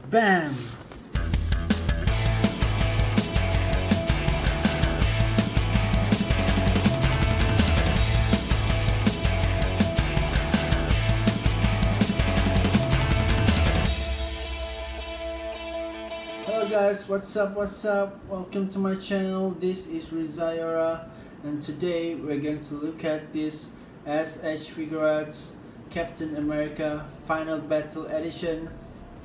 Bam! Hello guys, what's up, welcome to my channel. This is Sayonara, and today we're going to look at this S.H.Figuarts Captain America Final Battle Edition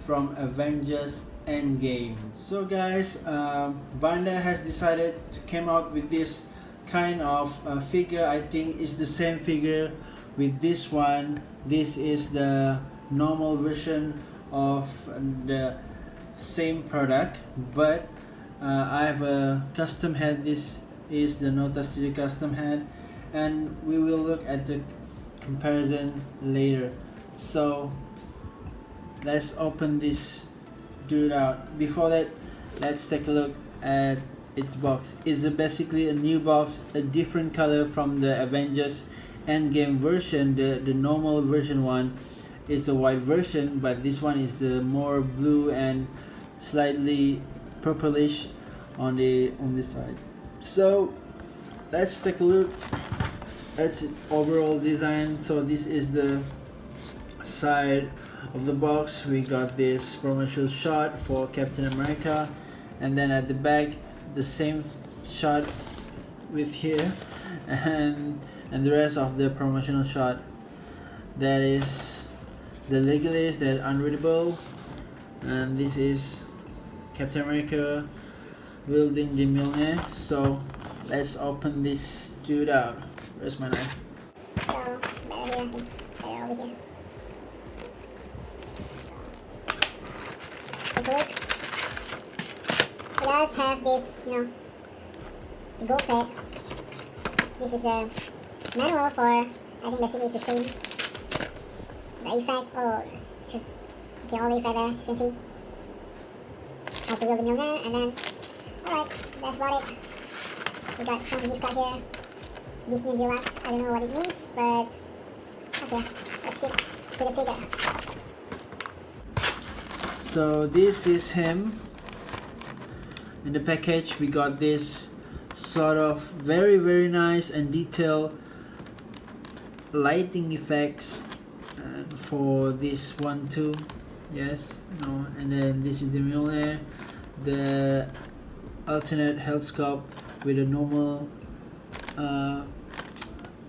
from Avengers Endgame. So guys, Bandai has decided to come out with this kind of figure. I think it's the same figure with this one. This is the normal version of the same product, but I have a custom head. This is the Nota Studio custom head, and we will look at the comparison later. So let's open this dude out. Before that, let's take a look at its box. It's basically a new box, a different color from the Avengers Endgame version. The normal version one is a white version, but this one is the more blue and slightly purplish on this side. So let's take a look at its overall design. So this is the side of the box. We got this promotional shot for Captain America, and then at the back the same shot with here, and the rest of the promotional shot. That is the legalist that unreadable, and this is Captain America wielding the Mjolnir. So let's open this dude out. Where's my knife? So better here, better over here. Take a look. It does have this, the gold plate. This is the manual for, I think basically it's the same. The effect, just, okay, all the effect there, you can see. Have to build the Mjolnir, and then, alright, that's about it. We got some gift card here. Disney Deluxe, I don't know what it means, but okay, let's get to the figure. So this is him. In the package we got this sort of very nice and detailed lighting effects for this one too. Yes, no, and then this is the Mjolnir, the alternate health sculpt with a normal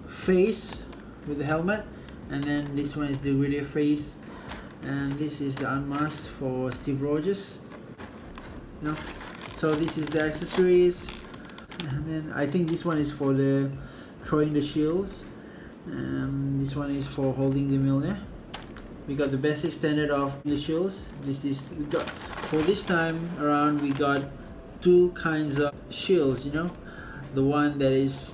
face with the helmet, and then this one is the real face, and this is the unmask for Steve Rogers. No, so this is the accessories, and then I think this one is for the throwing the shields, and this one is for holding the Mjolnir. We got the basic standard of the shields. We got for this time around we got two kinds of shields. The one that is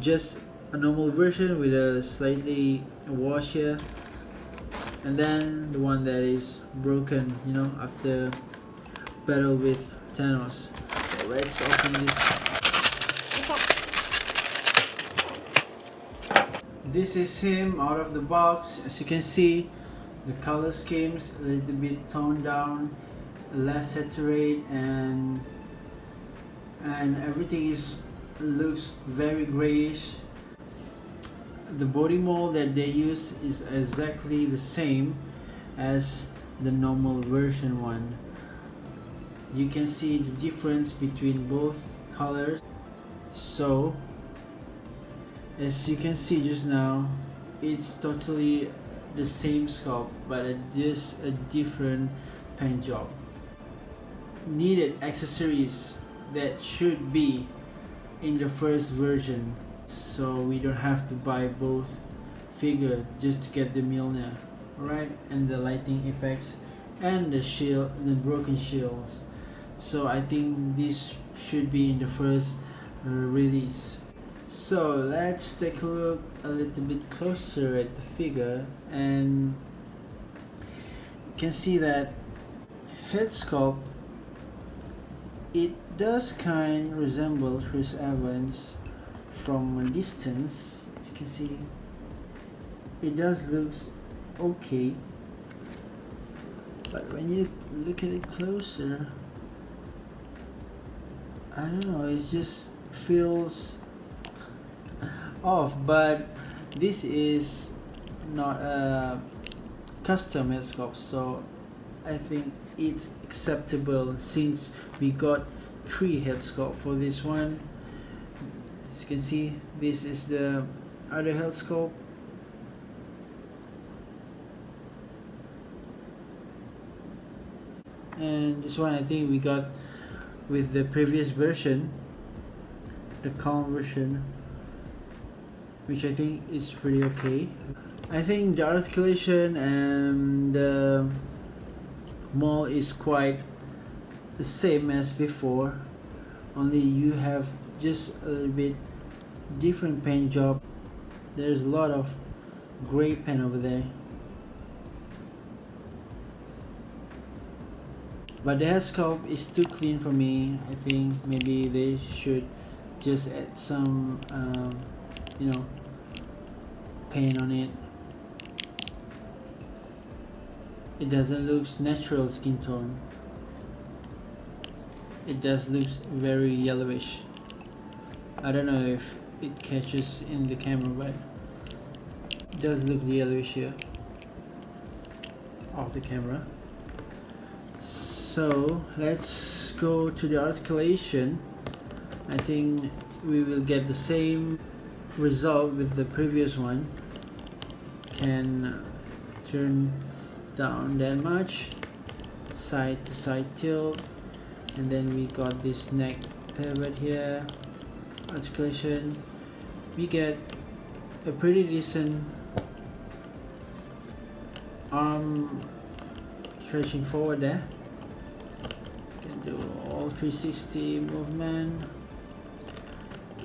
just a normal version with a slightly wash here, and then the one that is broken, after battle with Thanos. So let's open this. This is him out of the box. As you can see, the color schemes a little bit toned down, less saturated, and everything looks very grayish. The body mold that they use is exactly the same as the normal version one. You can see the difference between both colors. So as you can see just now, it's totally the same sculpt, but just a different paint job. Needed accessories that should be in the first version, so we don't have to buy both figure just to get the Mjolnir, right? And the lighting effects and the shield, the broken shields. So I think this should be in the first release. So let's take a look a little bit closer at the figure, and you can see that head sculpt, it does kind resemble Chris Evans from a distance. As you can see, it does looks okay. but when you look at it closer, I don't know, it just feels off. But this is not a custom head sculpt, so I think it's acceptable since we got 3 head sculpt for this one. As you can see, this is the other head sculpt. And this one I think we got with the previous version, the calm version, which I think is pretty okay. I think the articulation and the mold is quite the same as before, only you have just a little bit different paint job. There's a lot of gray paint over there, but the head sculpt is too clean for me. I think maybe they should just add some paint on it. It doesn't look natural skin tone. It does look very yellowish. I don't know if it catches in the camera, but it does look yellowish here off the camera. So let's go to the articulation. I think we will get the same result with the previous one. Can turn down that much, side to side tilt, and then we got this neck pivot here, articulation. We get a pretty decent arm stretching forward there. Can do all 360 movement.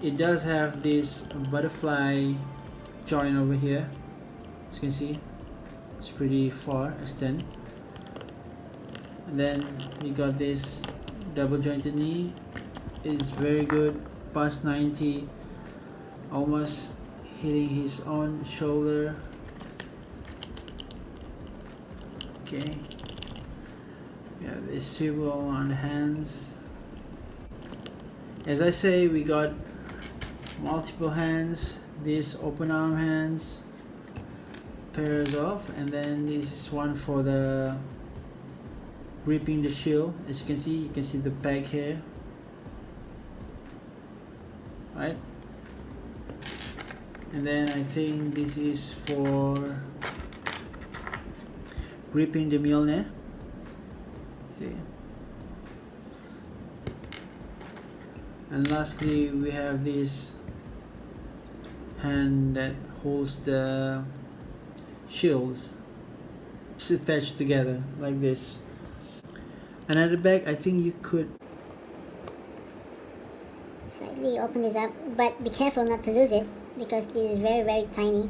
It does have this butterfly joint over here, as you can see. It's pretty far extend. And then we got this double jointed knee. It's very good, past 90, almost hitting his own shoulder. Okay, we have this swivel on the hands. As I say, we got multiple hands. These open arm hands pairs off, and then this is one for the gripping the shield. As you can see the peg here, right? And then I think this is for gripping the Mjolnir. See? And lastly, we have this hand that holds the shields. It's attached together like this. And at the back, I think you could Slightly open this up, but be careful not to lose it because this is very, very tiny.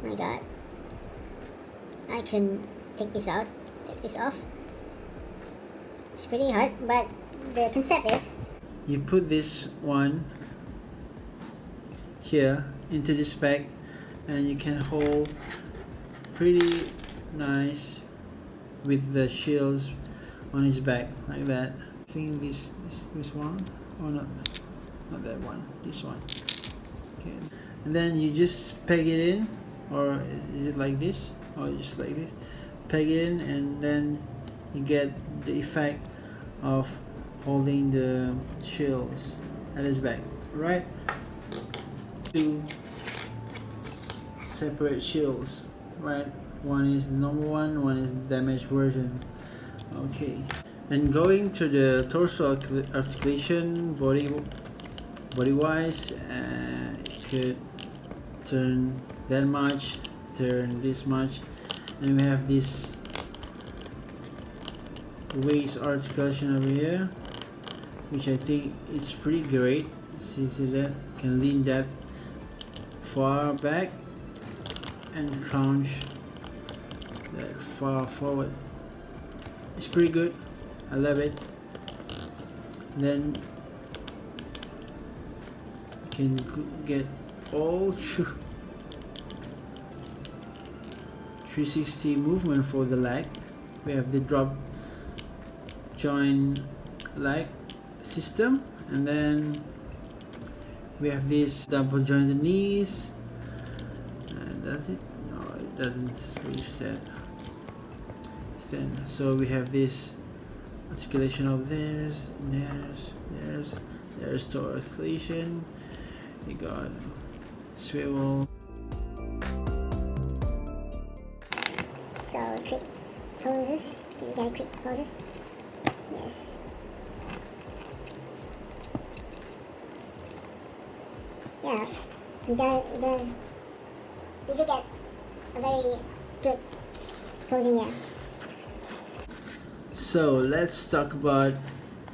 My god. I can take this out, take this off. It's pretty hard, but the concept is you put this one here into this bag, and you can hold pretty nice with the shields on his back like that. I think this one, or not that one, this one. Okay. And then you just peg it in, or is it like this, or just like this, peg it in, and then you get the effect of holding the shields at his back, right? Two separate shields, right? One is the normal one is the damaged version. Okay, and going to the torso articulation, body wise, it could turn that much, turn this much, and we have this waist articulation over here, which I think is pretty great. See that? Can lean that far back and crunch that far forward. It's pretty good. I love it. Then you can get all 360 movement for the leg. we have the drop joint like system, and then we have this double jointed knees. And does it? No, it doesn't reach that. Then so we have this articulation of there's to articulation. We got swivel. So quick poses. Can we get quick poses? Yes. Yeah, we do get a very good posing here. So let's talk about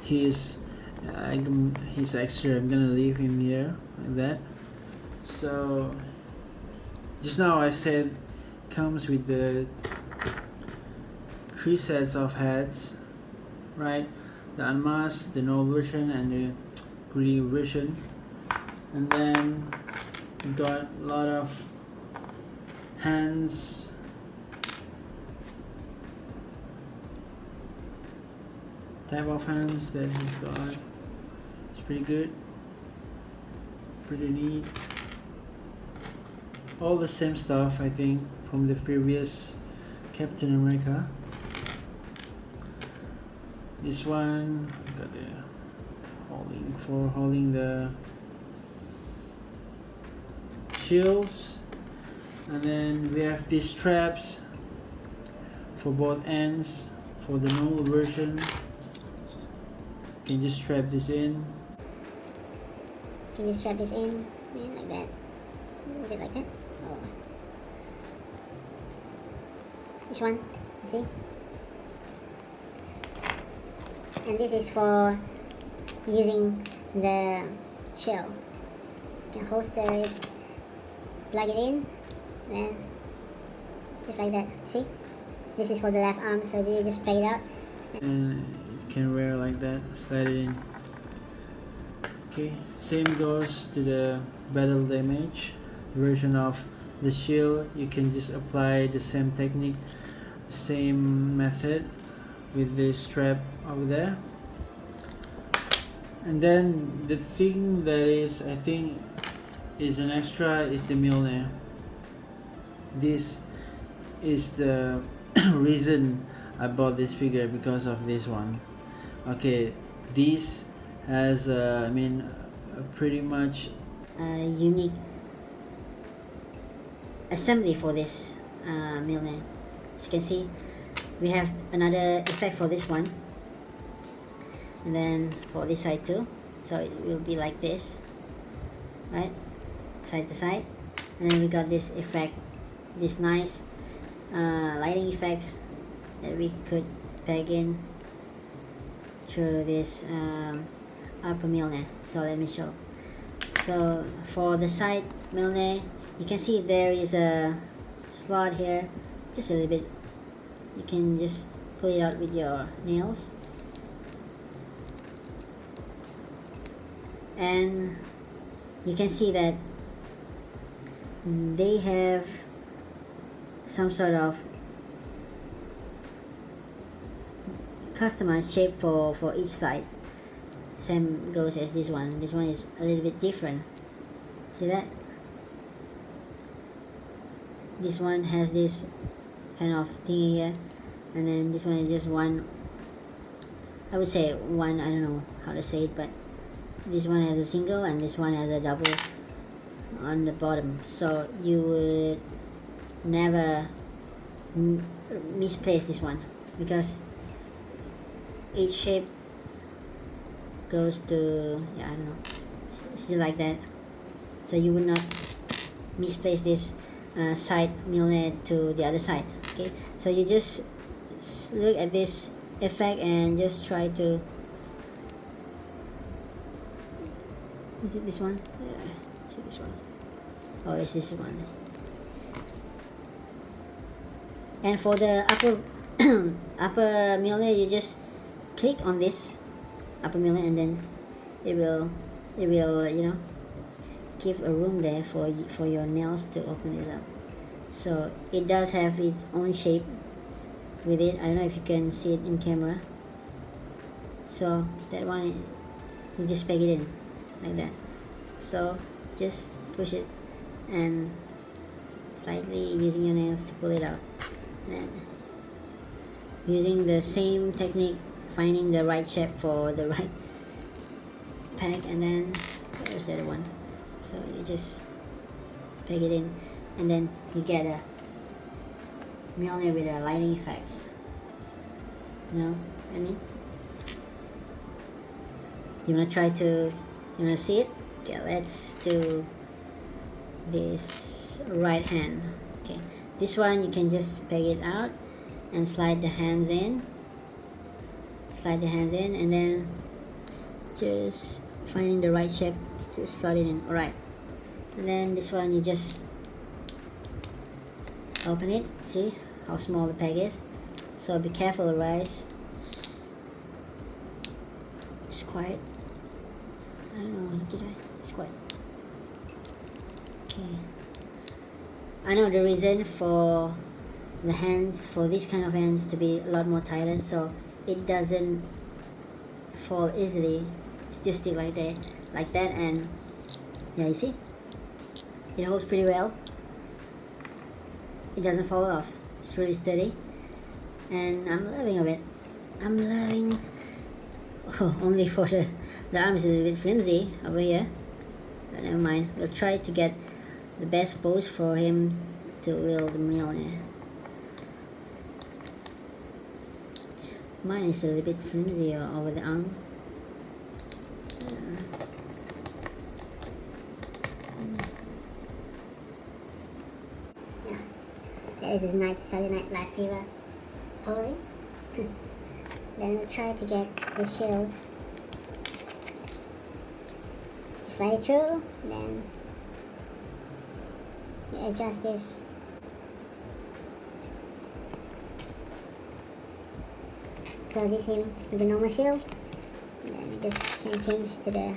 his extra. I'm gonna leave him here like that. So just now I said comes with the 3 sets of heads, right? The unmasked, the normal version, and the greedy version. And then we got a lot of hands, type of hands that he's got. It's pretty good, pretty neat. All the same stuff, I think, from the previous Captain America. This one got the holding the shields, and then we have these straps for both ends. For the normal version, you can just strap this in. Can you strap this in? Yeah, like that. Is it like that? Oh. This one, see? And this is for using the shell. You can holster it, plug it in, then just like that. See? This is for the left arm, so you just play it out. And it can wear like that, slide it in. Okay, same goes to the battle damage version of the shield. You can just apply the same technique, same method with the strap over there. And then the thing that is, I think, is an extra is the Mjolnir. This is the reason I bought this figure, because of this one. Okay, this has pretty much a unique assembly for this Mjolnir. As you can see, we have another effect for this one, and then for this side too. So it will be like this, right, side to side. And then we got this effect, this nice lighting effects that we could peg in through this upper Mjolnir. So let me show. So for the side Mjolnir, you can see there is a slot here, just a little bit. You can just pull it out with your nails, and you can see that they have some sort of customized shape for each side. Same goes as this one. This one is a little bit different. See that? This one has this kind of thingy here, and then this one is just one. I would say one. I don't know how to say it, but this one has a single and this one has a double on the bottom. So you would never misplace this one, because each shape goes to, yeah, I don't know, still like that. So you would not misplace this side Mjolnir to the other side. Okay, so you just look at this effect and just try to, is it this one? Yeah, is it this one? Oh, it's this one. And for the upper upper Mjolnir, you just click on this upper Mjolnir, and then it will give a room there for your nails to open it up. So it does have its own shape, with it. I don't know if you can see it in camera. So that one, you just peg it in like that. So just push it and slightly using your nails to pull it out. Then using the same technique, finding the right shape for the right peg, and then there's the other one. So you just peg it in, and then you get a Mjolnir with a lighting effects. You know what I mean? You wanna try to, you wanna see it? Okay, let's do this right hand. Okay, this one you can just peg it out and slide the hands in. Slide the hands in, and then just finding the right shape to slot it in. Alright, and then this one you just open it. See how small the peg is? So be careful, guys. It's quite, I don't know, it's quite okay. I know the reason for the hands, for these kind of hands, to be a lot more tighter, so it doesn't fall easily. It's just stick like that, and yeah, you see, it holds pretty well. It doesn't fall off. It's really steady, and I'm loving of it. I'm loving. Oh, only for the arms is a bit flimsy over here, but never mind. We'll try to get the best pose for him to wield the Mjolnir. Mine is a little bit flimsy over the arm. Yeah, there is this nice Saturday Night Live fever posing. Then we'll try to get the shields. Slide it through, then you adjust this. So this him with the normal shield, and then we just can change to the,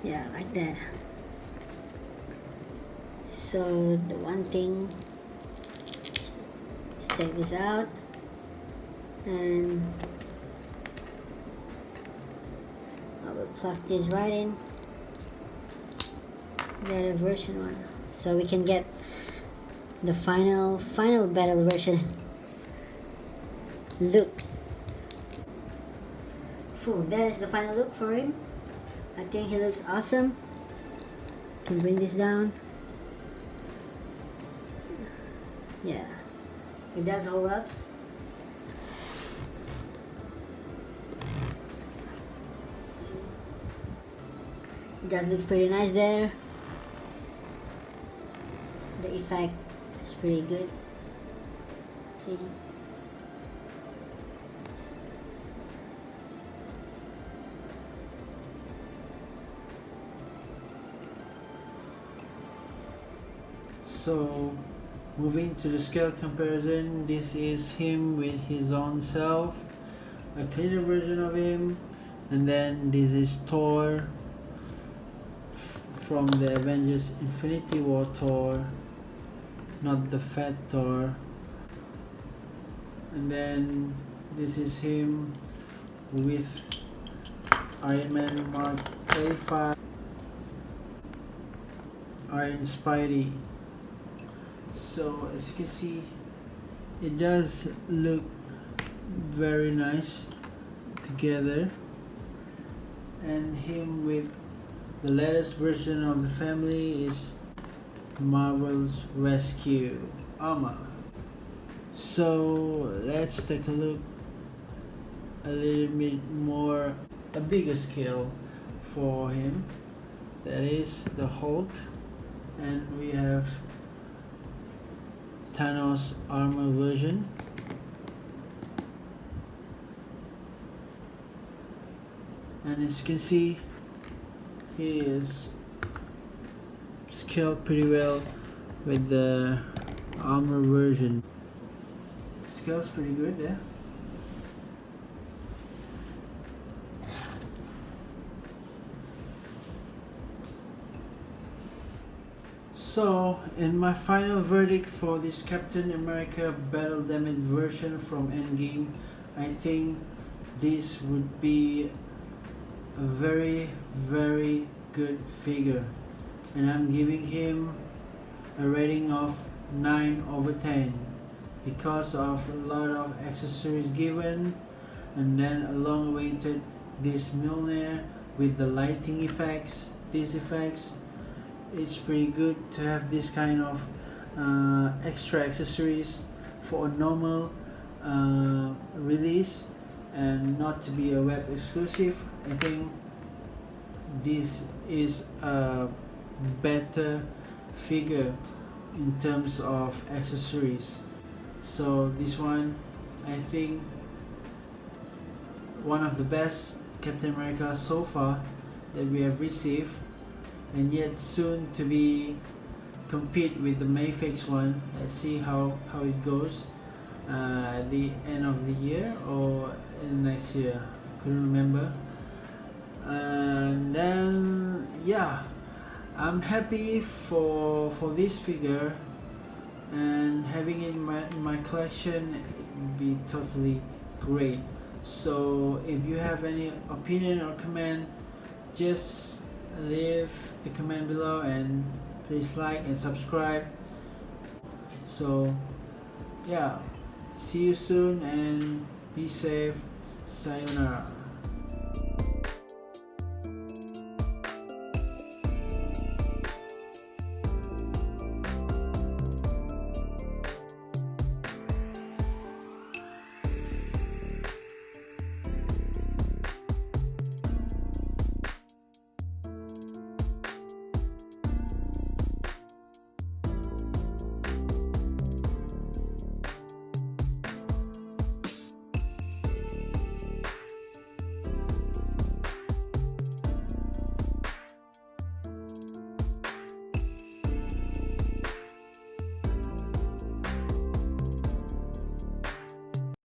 Yeah, like that. So the one thing, just take this out, and I will plug this right in the other version one, so we can get the final battle version look. That is the final look for him. I think he looks awesome. Can bring this down. Yeah, it does hold up. See, it does look pretty nice there. The effect is pretty good. See. So moving to the scale comparison, this is him with his own self, a cleaner version of him, and then this is Thor from the Avengers Infinity War Thor, not the fat Thor. And then this is him with Iron Man Mark 85, Iron Spidey. So as you can see, it does look very nice together, and him with the latest version of the family is Marvel's Rescue Armor. So let's take a look a little bit more, a bigger scale for him. That is the Hulk, and we have Thanos armor version. And as you can see, he is scaled pretty well with the armor version. Scales pretty good there. So, in my final verdict for this Captain America Battle Damage version from Endgame, I think this would be a very, very good figure, and I'm giving him a rating of 9/10 because of a lot of accessories given, and then along-awaited this Mjolnir with the lighting effects. These effects, it's pretty good to have this kind of extra accessories for a normal release and not to be a web exclusive. I think this is a better figure in terms of accessories. So this one, I think, one of the best Captain America so far that we have received, and yet soon to be compete with the Mayfix one. Let's see how it goes at the end of the year or in next year. Couldn't remember. And then yeah, I'm happy for this figure, and having it in my collection, it would be totally great. So if you have any opinion or comment, just leave the comment below, and please like and subscribe. So yeah, see you soon and be safe. Sayonara.